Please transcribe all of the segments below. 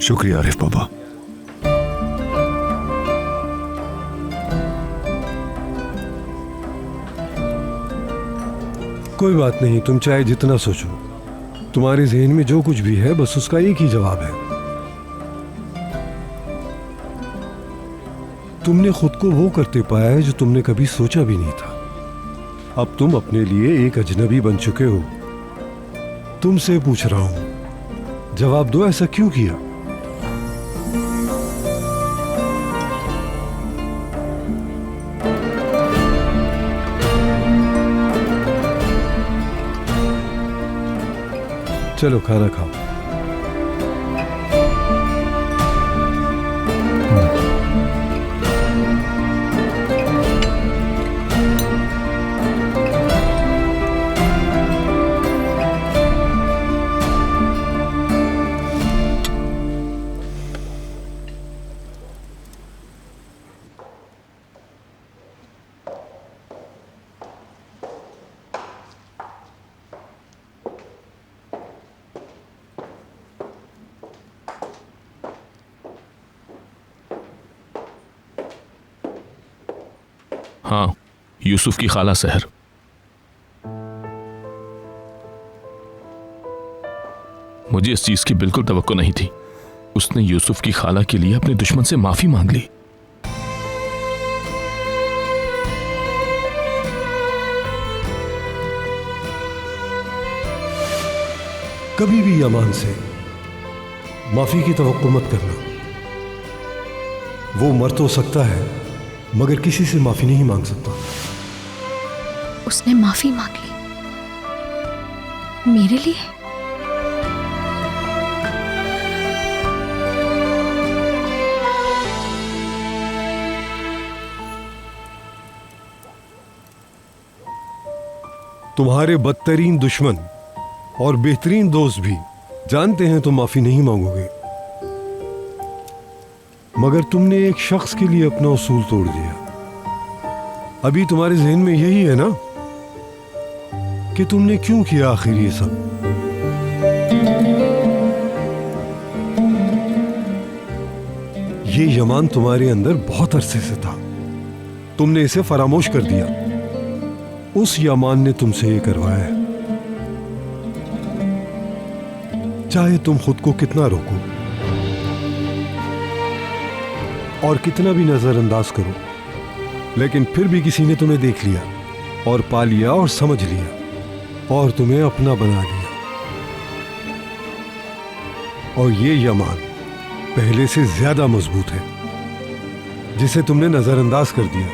शुक्रिया आरिफ पापा। कोई बात नहीं, तुम चाहे जितना सोचो, तुम्हारे जहन में जो कुछ भी है बस उसका एक ही जवाब है। तुमने खुद को वो करते पाया है जो तुमने कभी सोचा भी नहीं था। अब तुम अपने लिए एक अजनबी बन चुके हो। तुमसे पूछ रहा हूं, जवाब दो, ऐसा क्यों किया? चलो खाना खाओ। हाँ, यूसुफ की खाला सहर। मुझे इस चीज की बिल्कुल तवक्को नहीं थी। उसने यूसुफ की खाला के लिए अपने दुश्मन से माफी मांग ली। कभी भी यमान से माफी की तवक्को मत करना। वो मर तो सकता है मगर किसी से माफी नहीं मांग सकता। उसने माफी मांग ली मेरे लिए? तुम्हारे बदतरीन दुश्मन और बेहतरीन दोस्त भी जानते हैं तुम माफी नहीं मांगोगे, मगर तुमने एक शख्स के लिए अपना उसूल तोड़ दिया। अभी तुम्हारे जहन में यही है ना कि तुमने क्यों किया आखिर ये सब? ये यमान तुम्हारे अंदर बहुत अरसे से था, तुमने इसे फरामोश कर दिया। उस यमान ने तुमसे ये करवाया है। चाहे तुम खुद को कितना रोको और कितना भी नजरअंदाज करो, लेकिन फिर भी किसी ने तुम्हें देख लिया और पा लिया और समझ लिया और तुम्हें अपना बना लिया। और ये यमान पहले से ज्यादा मजबूत है, जिसे तुमने नजरअंदाज कर दिया।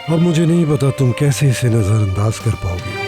अब मुझे नहीं पता तुम कैसे इसे नजरअंदाज कर पाओगे।